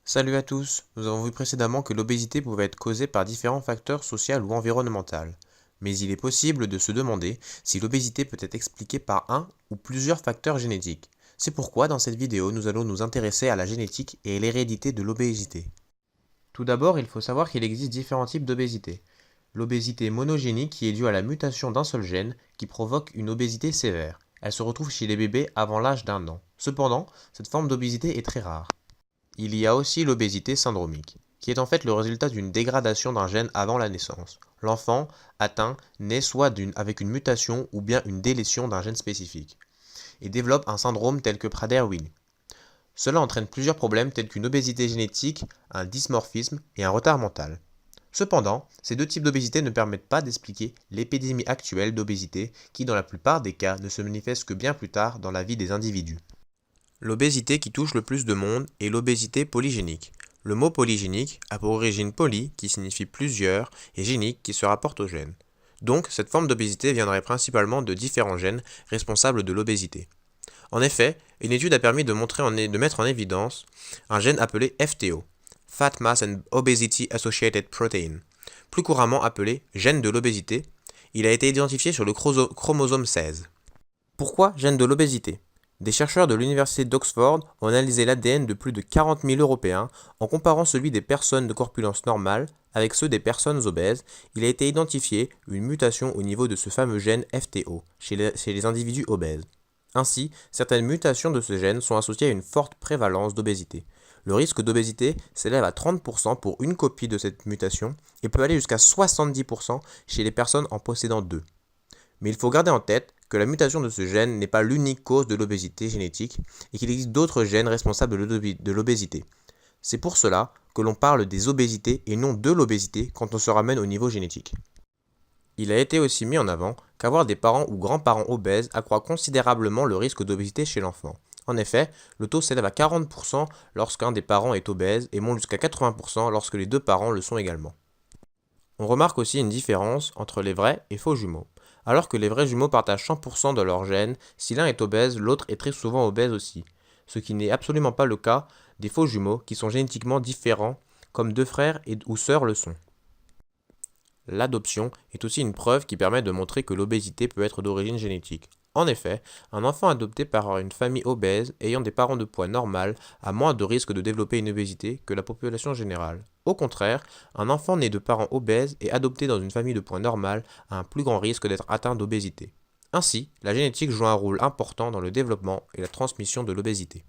Salut à tous, nous avons vu précédemment que l'obésité pouvait être causée par différents facteurs sociaux ou environnementaux. Mais il est possible de se demander si l'obésité peut être expliquée par un ou plusieurs facteurs génétiques. C'est pourquoi dans cette vidéo nous allons nous intéresser à la génétique et l'hérédité de l'obésité. Tout d'abord, il faut savoir qu'il existe différents types d'obésité. L'obésité monogénique qui est due à la mutation d'un seul gène qui provoque une obésité sévère. Elle se retrouve chez les bébés avant l'âge d'1 an. Cependant, cette forme d'obésité est très rare. Il y a aussi l'obésité syndromique, qui est en fait le résultat d'une dégradation d'un gène avant la naissance. L'enfant atteint naît soit avec une mutation ou bien une délétion d'un gène spécifique, et développe un syndrome tel que Prader-Willi. Cela entraîne plusieurs problèmes tels qu'une obésité génétique, un dysmorphisme et un retard mental. Cependant, ces deux types d'obésité ne permettent pas d'expliquer l'épidémie actuelle d'obésité qui, dans la plupart des cas, ne se manifeste que bien plus tard dans la vie des individus. L'obésité qui touche le plus de monde est l'obésité polygénique. Le mot polygénique a pour origine poly, qui signifie plusieurs, et génique, qui se rapporte au gène. Donc, cette forme d'obésité viendrait principalement de différents gènes responsables de l'obésité. En effet, une étude a permis de mettre en évidence un gène appelé FTO, Fat Mass and Obesity Associated Protein, plus couramment appelé gène de l'obésité. Il a été identifié sur le chromosome 16. Pourquoi gène de l'obésité ? Des chercheurs de l'université d'Oxford ont analysé l'ADN de plus de 40 000 Européens en comparant celui des personnes de corpulence normale avec ceux des personnes obèses. Il a été identifié une mutation au niveau de ce fameux gène FTO chez les individus obèses. Ainsi, certaines mutations de ce gène sont associées à une forte prévalence d'obésité. Le risque d'obésité s'élève à 30% pour une copie de cette mutation et peut aller jusqu'à 70% chez les personnes en possédant deux. Mais il faut garder en tête que la mutation de ce gène n'est pas l'unique cause de l'obésité génétique et qu'il existe d'autres gènes responsables de l'obésité. C'est pour cela que l'on parle des obésités et non de l'obésité quand on se ramène au niveau génétique. Il a été aussi mis en avant qu'avoir des parents ou grands-parents obèses accroît considérablement le risque d'obésité chez l'enfant. En effet, le taux s'élève à 40% lorsqu'un des parents est obèse et monte jusqu'à 80% lorsque les deux parents le sont également. On remarque aussi une différence entre les vrais et faux jumeaux. Alors que les vrais jumeaux partagent 100% de leurs gènes, si l'un est obèse, l'autre est très souvent obèse aussi. Ce qui n'est absolument pas le cas des faux jumeaux qui sont génétiquement différents, comme deux frères ou sœurs le sont. L'adoption est aussi une preuve qui permet de montrer que l'obésité peut être d'origine génétique. En effet, un enfant adopté par une famille obèse ayant des parents de poids normal a moins de risque de développer une obésité que la population générale. Au contraire, un enfant né de parents obèses et adopté dans une famille de poids normal a un plus grand risque d'être atteint d'obésité. Ainsi, la génétique joue un rôle important dans le développement et la transmission de l'obésité.